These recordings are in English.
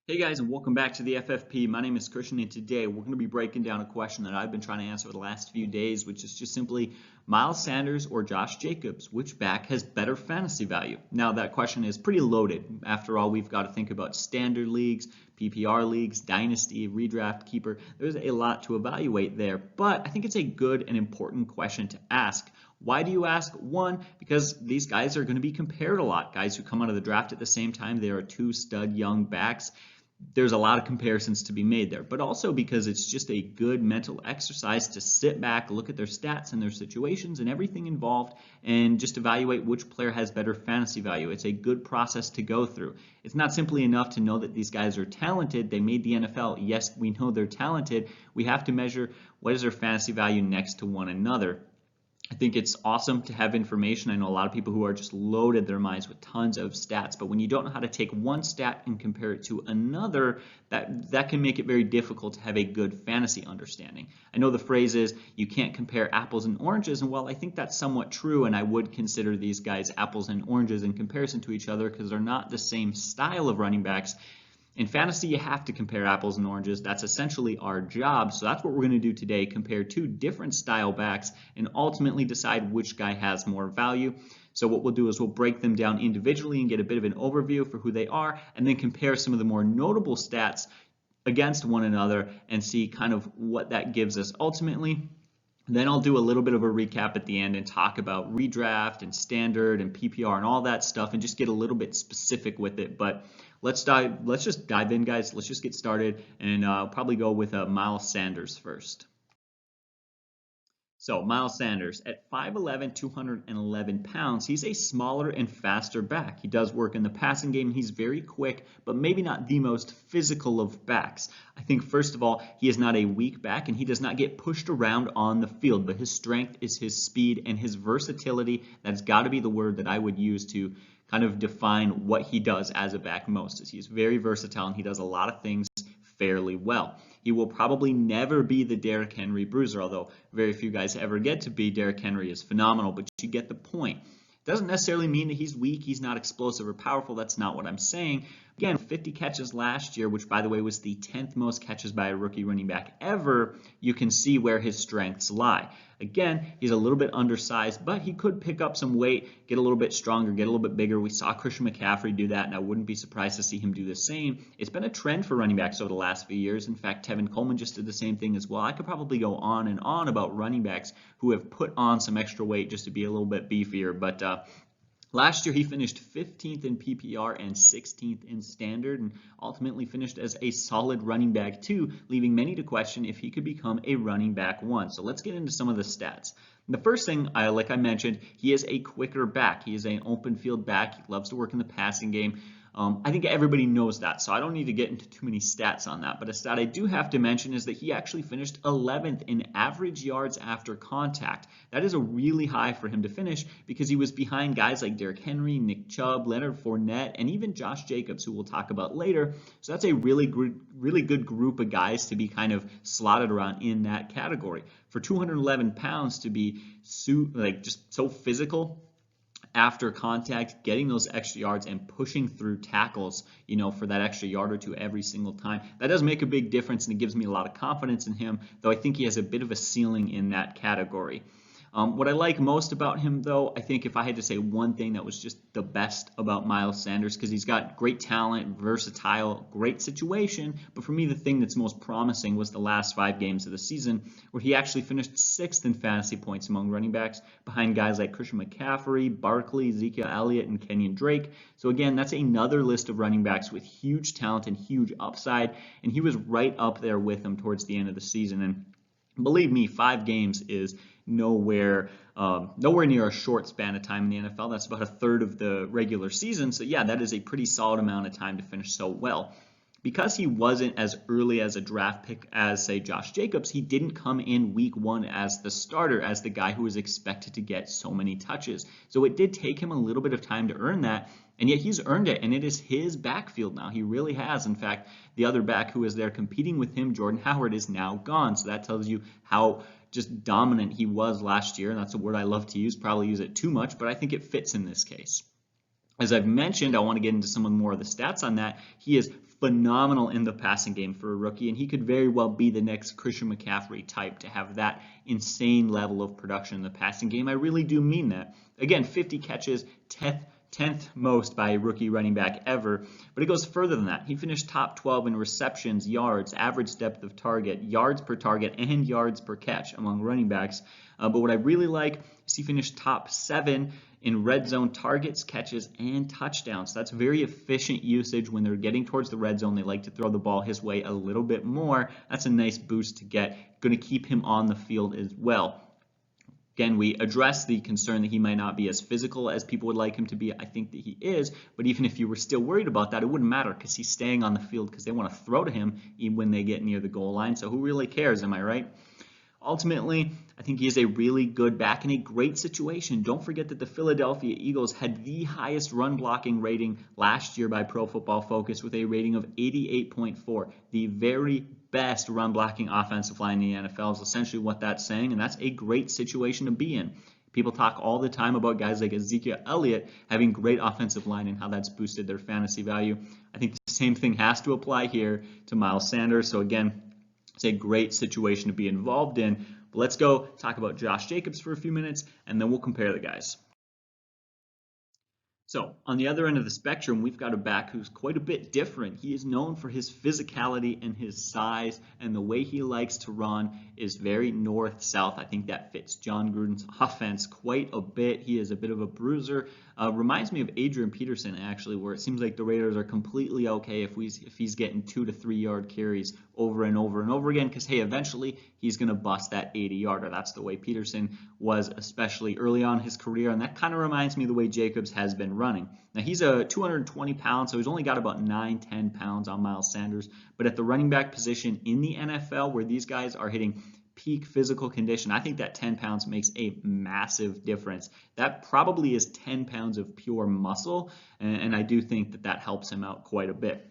Hey guys, and welcome back to the FFP. My name is Christian, and today we're going to be breaking down a question that I've been trying to answer for the last few days, which is just simply Miles Sanders or Josh Jacobs, which back has better fantasy value? Now, that question is pretty loaded. After all, we've got to think about standard leagues, PPR leagues, dynasty, redraft, keeper. There's a lot to evaluate there, but I think it's a good and important question to ask. Why do you ask? One, because these guys are going to be compared a lot. Guys who come out of the draft at the same time, they are two stud young backs. There's a lot of comparisons to be made there, but also because it's just a good mental exercise to sit back, look at their stats and their situations and everything involved, and just evaluate which player has better fantasy value. It's a good process to go through. It's not simply enough to know that these guys are talented. They made the NFL. Yes, we know they're talented. We have to measure what is their fantasy value next to one another. I think it's awesome to have information. I know a lot of people who are just loaded their minds with tons of stats, but when you don't know how to take one stat and compare it to another, that can make it very difficult to have a good fantasy understanding. I know the phrase is you can't compare apples and oranges, and while I think that's somewhat true, and I would consider these guys apples and oranges in comparison to each other because they're not the same style of running backs. In fantasy, you have to compare apples and oranges. That's essentially our job. So that's what we're going to do today, compare two different style backs and ultimately decide which guy has more value. So what we'll do is we'll break them down individually and get a bit of an overview for who they are, and then compare some of the more notable stats against one another and see kind of what that gives us ultimately. Then I'll do a little bit of a recap at the end and talk about redraft and standard and PPR and all that stuff and just get a little bit specific with it. But let's just dive in, guys. Let's just get started, and I'll probably go with Miles Sanders first. So Miles Sanders at 5'11", 211 pounds, he's a smaller and faster back. He does work in the passing game. He's very quick, but maybe not the most physical of backs. I think, first of all, he is not a weak back, and he does not get pushed around on the field, but his strength is his speed and his versatility. That's got to be the word that I would use to kind of define what he does as a back most. Is he's very versatile, and he does a lot of things fairly well. He will probably never be the Derrick Henry bruiser, although very few guys ever get to be. Derrick Henry is phenomenal, but you get the point. Doesn't necessarily mean that he's weak, he's not explosive or powerful. That's not what I'm saying. Again, 50 catches last year, which by the way was the 10th most catches by a rookie running back ever. You can see where his strengths lie. Again, he's a little bit undersized, but he could pick up some weight, get a little bit stronger, get a little bit bigger. We saw Christian McCaffrey do that, and I wouldn't be surprised to see him do the same. It's been a trend for running backs over the last few years. In fact, Tevin Coleman just did the same thing as well. I could probably go on and on about running backs who have put on some extra weight just to be a little bit beefier, but last year, he finished 15th in PPR and 16th in standard, and ultimately finished as a solid running back too, leaving many to question if he could become a running back one. So let's get into some of the stats. The first thing, like I mentioned, he is a quicker back. He is an open field back. He loves to work in the passing game. I think everybody knows that, so I don't need to get into too many stats on that. But a stat I do have to mention is that he actually finished 11th in average yards after contact. That is a really high for him to finish because he was behind guys like Derrick Henry, Nick Chubb, Leonard Fournette, and even Josh Jacobs, who we'll talk about later. So that's a really good group of guys to be kind of slotted around in that category. For 211 pounds to be just so physical after contact, getting those extra yards and pushing through tackles, for that extra yard or two every single time, that does make a big difference, and it gives me a lot of confidence in him, though I think he has a bit of a ceiling in that category. What I like most about him, though, I think if I had to say one thing that was just the best about Miles Sanders, because he's got great talent, versatile, great situation, but for me the thing that's most promising was the last 5 games of the season, where he actually finished 6th in fantasy points among running backs, behind guys like Christian McCaffrey, Barkley, Ezekiel Elliott, and Kenyon Drake. So again, that's another list of running backs with huge talent and huge upside, and he was right up there with them towards the end of the season. And believe me, 5 games is nowhere near a short span of time in the NFL. That's about a third of the regular season. So yeah, that is a pretty solid amount of time to finish so well. Because he wasn't as early as a draft pick as, say, Josh Jacobs, he didn't come in week 1 as the starter, as the guy who was expected to get so many touches. So it did take him a little bit of time to earn that, and yet he's earned it, and it is his backfield now. He really has. In fact, the other back who was there competing with him, Jordan Howard, is now gone. So that tells you how just dominant he was last year, and that's a word I love to use, probably use it too much, but I think it fits in this case. As I've mentioned, I want to get into some more of the stats on that. He is phenomenal in the passing game for a rookie, and he could very well be the next Christian McCaffrey type to have that insane level of production in the passing game. I really do mean that. Again, 50 catches, 10th most by a rookie running back ever, but it goes further than that. He finished top 12 in receptions, yards, average depth of target, yards per target, and yards per catch among running backs. But what I really like is he finished top 7 in red zone targets, catches, and touchdowns. That's very efficient usage when they're getting towards the red zone. They like to throw the ball his way a little bit more. That's a nice boost to get. Going to keep him on the field as well. Again, we address the concern that he might not be as physical as people would like him to be. I think that he is, but even if you were still worried about that, it wouldn't matter because he's staying on the field because they want to throw to him even when they get near the goal line. So who really cares, am I right? Ultimately, I think he is a really good back in a great situation. Don't forget that the Philadelphia Eagles had the highest run blocking rating last year by Pro Football Focus with a rating of 88.4. The very best run blocking offensive line in the NFL is essentially what that's saying, and that's a great situation to be in. People talk all the time about guys like Ezekiel Elliott having great offensive line and how that's boosted their fantasy value. I think the same thing has to apply here to Miles Sanders. So again, it's a great situation to be involved in. But let's go talk about Josh Jacobs for a few minutes, and then we'll compare the guys. So on the other end of the spectrum, we've got a back who's quite a bit different. He is known for his physicality and his size, and the way he likes to run is very north-south. I think that fits John Gruden's offense quite a bit. He is a bit of a bruiser. Reminds me of Adrian Peterson, actually, where it seems like the Raiders are completely okay if he's getting 2 to 3 yard carries over and over and over again, because, hey, eventually he's going to bust that 80-yarder. That's the way Peterson was, especially early on in his career, and that kind of reminds me of the way Jacobs has been running. Now, he's a 220 pounds, so he's only got about 9-10 pounds on Miles Sanders, but at the running back position in the NFL, where these guys are hitting peak physical condition, I think that 10 pounds makes a massive difference. That probably is 10 pounds of pure muscle, and I do think that that helps him out quite a bit.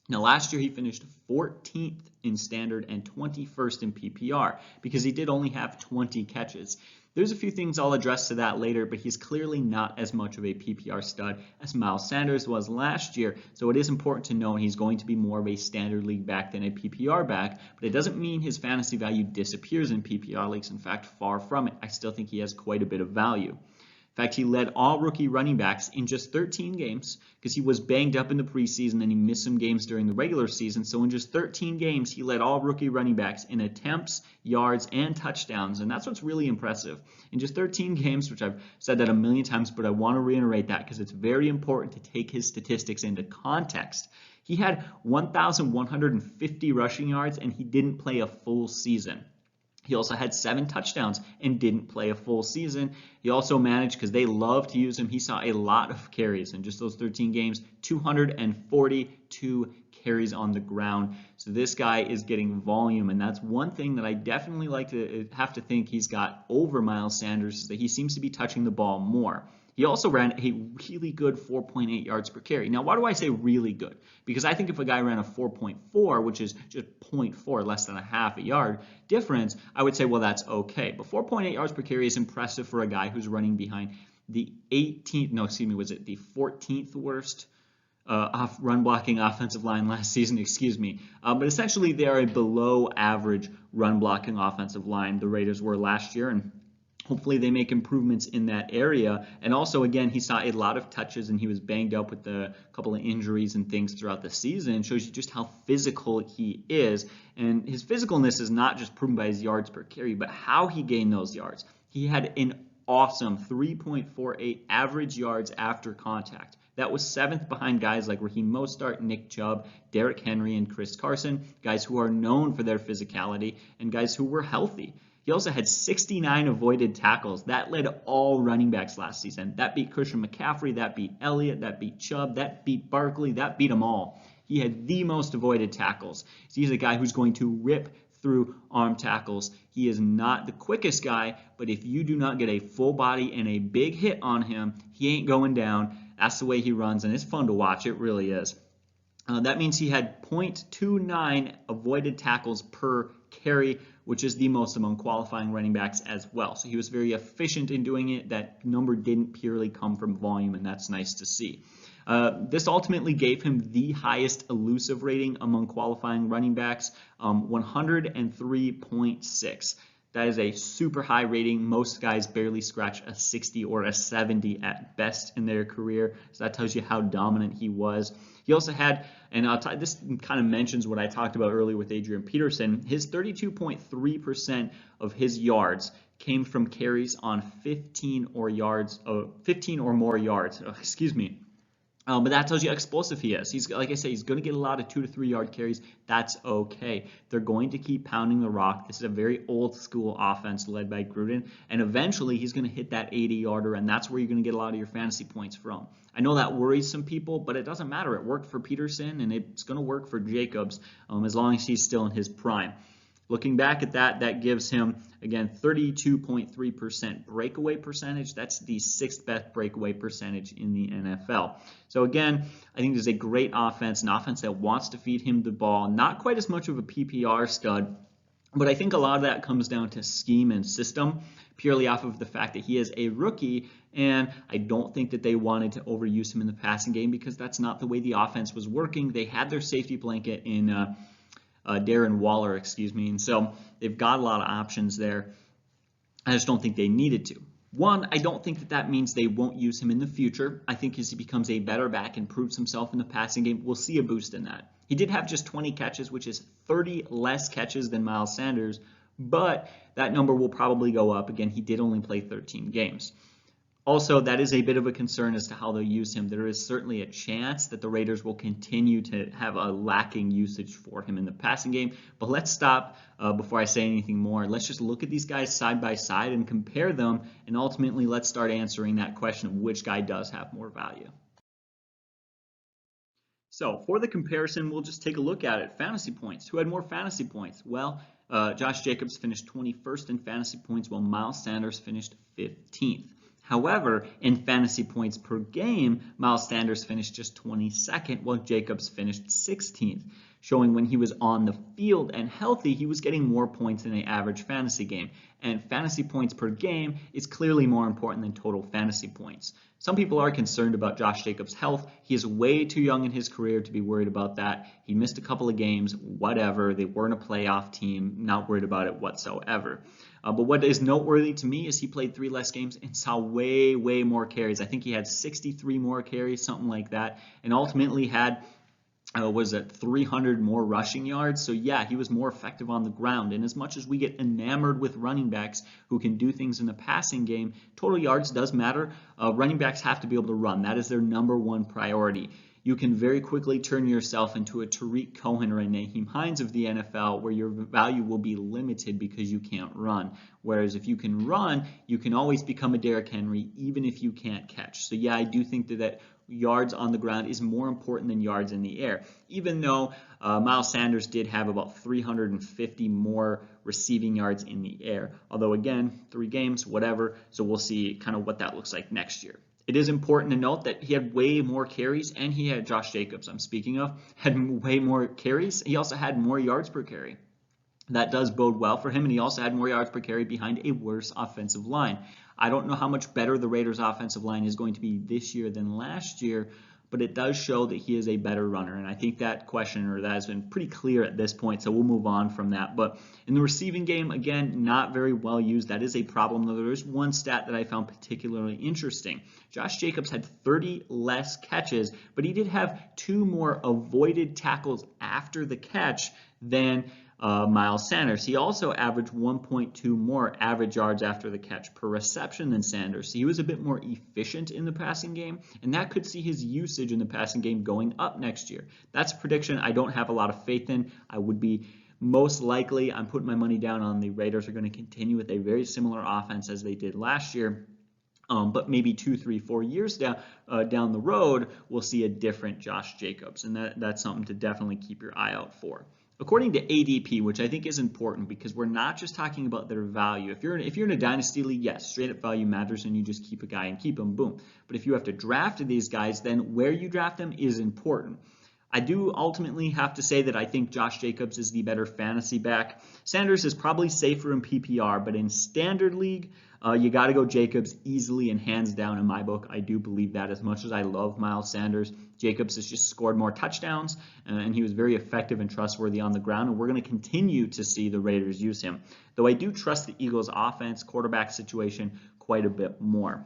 Now, last year he finished 14th in standard and 21st in PPR because he did only have 20 catches. There's a few things I'll address to that later, but he's clearly not as much of a PPR stud as Miles Sanders was last year, so it is important to know he's going to be more of a standard league back than a PPR back, but it doesn't mean his fantasy value disappears in PPR leagues. In fact, far from it. I still think he has quite a bit of value. In fact, he led all rookie running backs in just 13 games because he was banged up in the preseason and he missed some games during the regular season. So in just 13 games, he led all rookie running backs in attempts, yards, and touchdowns. And that's what's really impressive. In just 13 games, which I've said that a million times, but I want to reiterate that because it's very important to take his statistics into context. He had 1,150 rushing yards and he didn't play a full season. He also had 7 touchdowns and didn't play a full season. He also managed, because they love to use him, he saw a lot of carries in just those 13 games, 242 carries on the ground. So this guy is getting volume, and that's one thing that I definitely like to have to think he's got over Miles Sanders, is that he seems to be touching the ball more. He also ran a really good 4.8 yards per carry. Now, why do I say really good? Because I think if a guy ran a 4.4, which is just 0.4, less than a half a yard difference, I would say, well, that's okay. But 4.8 yards per carry is impressive for a guy who's running behind the 14th worst run blocking offensive line last season, but essentially they are a below average run blocking offensive line. The Raiders were last year, and hopefully they make improvements in that area. And also, again, he saw a lot of touches and he was banged up with a couple of injuries and things throughout the season. It shows you just how physical he is. And his physicalness is not just proven by his yards per carry, but how he gained those yards. He had an awesome 3.48 average yards after contact. That was 7th behind guys like Raheem Mostert, Nick Chubb, Derrick Henry, and Chris Carson, guys who are known for their physicality and guys who were healthy. He also had 69 avoided tackles. That led all running backs last season. That beat Christian McCaffrey, that beat Elliott, that beat Chubb, that beat Barkley, that beat them all. He had the most avoided tackles. He's a guy who's going to rip through arm tackles. He is not the quickest guy, but if you do not get a full body and a big hit on him, he ain't going down. That's the way he runs, and it's fun to watch. It really is. That means he had 0.29 avoided tackles per carry, which is the most among qualifying running backs as well. So he was very efficient in doing it. That number didn't purely come from volume, and that's nice to see. This ultimately gave him the highest elusive rating among qualifying running backs, 103.6. That is a super high rating. Most guys barely scratch a 60 or a 70 at best in their career. So that tells you how dominant he was. He also had, and this kind of mentions what I talked about earlier with Adrian Peterson, his 32.3% of his yards came from carries on 15 or more yards. Excuse me. But that tells you how explosive he is. He's, like I say, he's going to get a lot of 2 to 3 yard carries. That's okay. They're going to keep pounding the rock. This is a very old school offense led by Gruden, and eventually he's going to hit that 80-yarder, and that's where you're going to get a lot of your fantasy points from. I know that worries some people, but it doesn't matter. It worked for Peterson, and it's going to work for Jacobs as long as he's still in his prime. Looking back at that, that gives him, again, 32.3% breakaway percentage. That's the 6th best breakaway percentage in the NFL. So again, I think this is a great offense, an offense that wants to feed him the ball. Not quite as much of a PPR stud, but I think a lot of that comes down to scheme and system, purely off of the fact that he is a rookie, and I don't think that they wanted to overuse him in the passing game because that's not the way the offense was working. They had their safety blanket in Darren Waller, and so they've got a lot of options there. I just don't think they needed to. One, I don't think that means they won't use him in the future. I think as he becomes a better back and proves himself in the passing game, we'll see a boost in that. He did have just 20 catches, which is 30 less catches than Miles Sanders, but that number will probably go up. Again, he did only play 13 games. Also, that is a bit of a concern as to how they'll use him. There is certainly a chance that the Raiders will continue to have a lacking usage for him in the passing game. But let's stop before I say anything more. Let's just look at these guys side by side and compare them, and ultimately let's start answering that question of which guy does have more value. So for the comparison, we'll just take a look at it. Fantasy points. Who had more fantasy points? Well, Josh Jacobs finished 21st in fantasy points, while Miles Sanders finished 15th. However, in fantasy points per game, Miles Sanders finished just 22nd, while Jacobs finished 16th, showing when he was on the field and healthy, he was getting more points in an average fantasy game. And fantasy points per game is clearly more important than total fantasy points. Some people are concerned about Josh Jacobs' health. He is way too young in his career to be worried about that. He missed a couple of games, whatever. They weren't a playoff team, not worried about it whatsoever. But what is noteworthy to me is he played 3 less games and saw way more carries. I think he had 63 more carries, something like that, and ultimately had 300 more rushing yards. So yeah, he was more effective on the ground. And as much as we get enamored with running backs who can do things in the passing game, total yards does matter. Running backs have to be able to run. That is their #1 priority. You can very quickly turn yourself into a Tariq Cohen or a Naheem Hines of the NFL, where your value will be limited because you can't run. Whereas if you can run, you can always become a Derrick Henry, even if you can't catch. So yeah, I do think that yards on the ground is more important than yards in the air, even though Miles Sanders did have about 350 more receiving yards in the air. Although again, 3 games, whatever, so we'll see kind of what that looks like next year. It is important to note that he had way more carries, and he had Josh Jacobs, I'm speaking of, had way more carries. He also had more yards per carry. That does bode well for him, and he also had more yards per carry behind a worse offensive line. I don't know how much better the Raiders' offensive line is going to be this year than last year, but it does show that he is a better runner, and I think that has been pretty clear at this point, so we'll move on from that. But in the receiving game, again, not very well used. That is a problem, though. There is one stat that I found particularly interesting. Josh Jacobs had 30 less catches, but he did have 2 more avoided tackles after the catch than Miles Sanders. He also averaged 1.2 more average yards after the catch per reception than Sanders. So he was a bit more efficient in the passing game, and that could see his usage in the passing game going up next year. That's a prediction I don't have a lot of faith in. I would be most likely, I'm putting my money down on the Raiders are going to continue with a very similar offense as they did last year. But maybe 2, 3, 4 years down the road, we'll see a different Josh Jacobs, and that's something to definitely keep your eye out for. According to ADP, which I think is important because we're not just talking about their value. If you're in a dynasty league, yes, straight up value matters and you just keep a guy and keep him, boom. But if you have to draft these guys, then where you draft them is important. I do ultimately have to say that I think Josh Jacobs is the better fantasy back. Sanders is probably safer in PPR, but in standard league, you got to go Jacobs easily and hands down in my book. I do believe that. As much as I love Miles Sanders, Jacobs has just scored more touchdowns, and he was very effective and trustworthy on the ground, and we're going to continue to see the Raiders use him. Though I do trust the Eagles' offense, quarterback situation quite a bit more.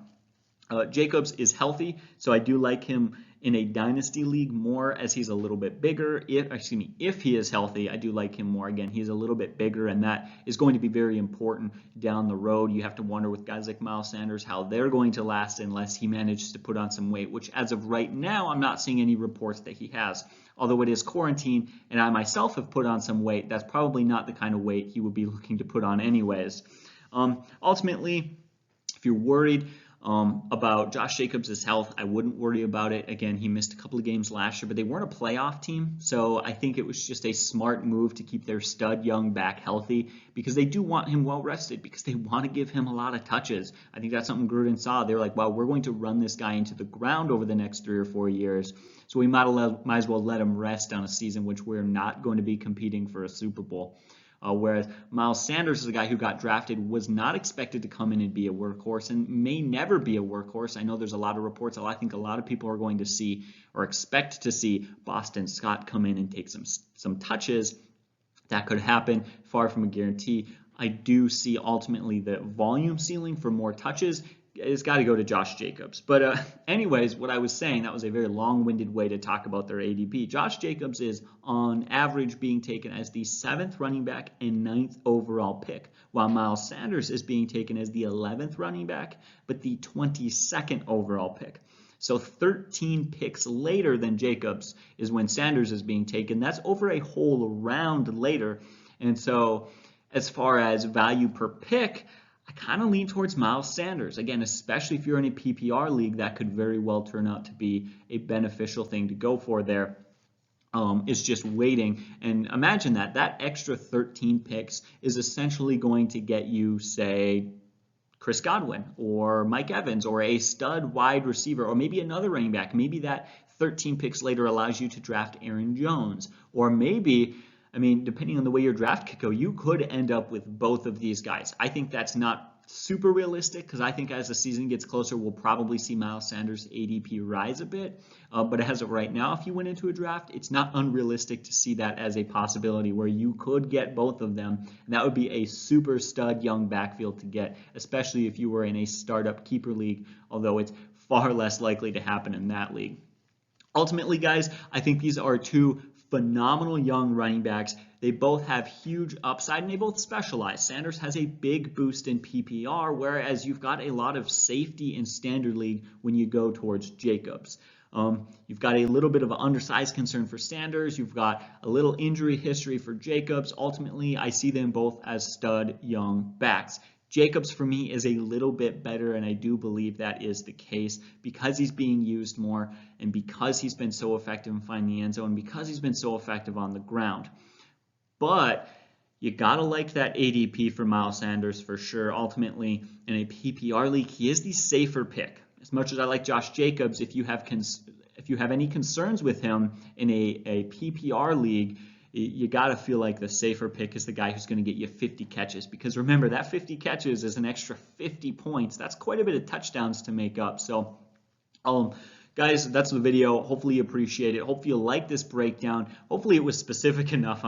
Jacobs is healthy, so I do like him in a dynasty league more as he's a little bit bigger. If he is healthy, I do like him more. Again, he's a little bit bigger, and that is going to be very important down the road. You have to wonder with guys like Miles Sanders how they're going to last unless he manages to put on some weight, which as of right now, I'm not seeing any reports that he has. Although it is quarantine, and I myself have put on some weight, that's probably not the kind of weight he would be looking to put on anyways. Ultimately, if you're worried about Josh Jacobs' health, I wouldn't worry about it. Again, he missed a couple of games last year, but they weren't a playoff team, so I think it was just a smart move to keep their stud young back healthy because they do want him well rested because they want to give him a lot of touches. I think that's something Gruden saw. They were like, well, we're going to run this guy into the ground over the next 3 or 4 years, so we might as well let him rest on a season which we're not going to be competing for a Super Bowl. Whereas Miles Sanders is a guy who got drafted, was not expected to come in and be a workhorse and may never be a workhorse. I know there's a lot of reports. I think a lot of people are going to see or expect to see Boston Scott come in and take some touches. That could happen, far from a guarantee. I do see ultimately the volume ceiling for more touches. It's got to go to Josh Jacobs. But anyways, what I was saying, that was a very long-winded way to talk about their ADP. Josh Jacobs is on average being taken as the 7th running back and 9th overall pick, while Miles Sanders is being taken as the 11th running back, but the 22nd overall pick. So 13 picks later than Jacobs is when Sanders is being taken. That's over a whole round later. And so as far as value per pick, I kind of lean towards Miles Sanders. Again, especially if you're in a PPR league, that could very well turn out to be a beneficial thing to go for there. Is just waiting. And imagine that extra 13 picks is essentially going to get you, say, Chris Godwin or Mike Evans or a stud wide receiver or maybe another running back. Maybe that 13 picks later allows you to draft Aaron Jones, or maybe, depending on the way your draft could go, you could end up with both of these guys. I think that's not super realistic because I think as the season gets closer, we'll probably see Miles Sanders' ADP rise a bit. But as of right now, if you went into a draft, it's not unrealistic to see that as a possibility where you could get both of them. And that would be a super stud young backfield to get, especially if you were in a startup keeper league, although it's far less likely to happen in that league. Ultimately, guys, I think these are two phenomenal young running backs. They both have huge upside and they both specialize. Sanders has a big boost in PPR, whereas you've got a lot of safety in standard league when you go towards Jacobs. You've got a little bit of an undersized concern for Sanders. You've got a little injury history for Jacobs. Ultimately, I see them both as stud young backs. Jacobs for me is a little bit better, and I do believe that is the case because he's being used more and because he's been so effective in finding the end zone, because he's been so effective on the ground. But you got to like that ADP for Miles Sanders for sure. Ultimately, in a PPR league, he is the safer pick. As much as I like Josh Jacobs, if you have any concerns with him in a PPR league, you got to feel like the safer pick is the guy who's going to get you 50 catches. Because remember, that 50 catches is an extra 50 points. That's quite a bit of touchdowns to make up. So, guys, that's the video. Hopefully you appreciate it. Hopefully you like this breakdown. Hopefully it was specific enough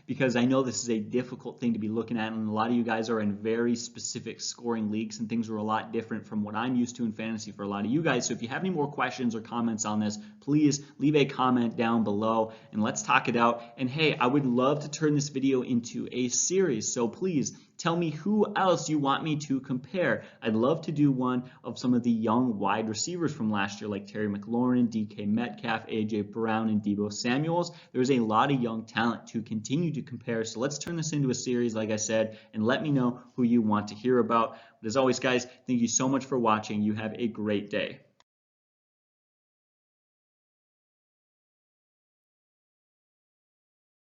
because I know this is a difficult thing to be looking at, and a lot of you guys are in very specific scoring leagues, and things are a lot different from what I'm used to in fantasy for a lot of you guys. So if you have any more questions or comments on this, please leave a comment down below and let's talk it out. And hey, I would love to turn this video into a series, so please tell me who else you want me to compare. I'd love to do one of some of the young wide receivers from last year, like Terry McLaurin, DK Metcalf, AJ Brown, and Deebo Samuels. There's a lot of young talent to continue to compare. So let's turn this into a series, like I said, and let me know who you want to hear about. But as always, guys, thank you so much for watching. You have a great day.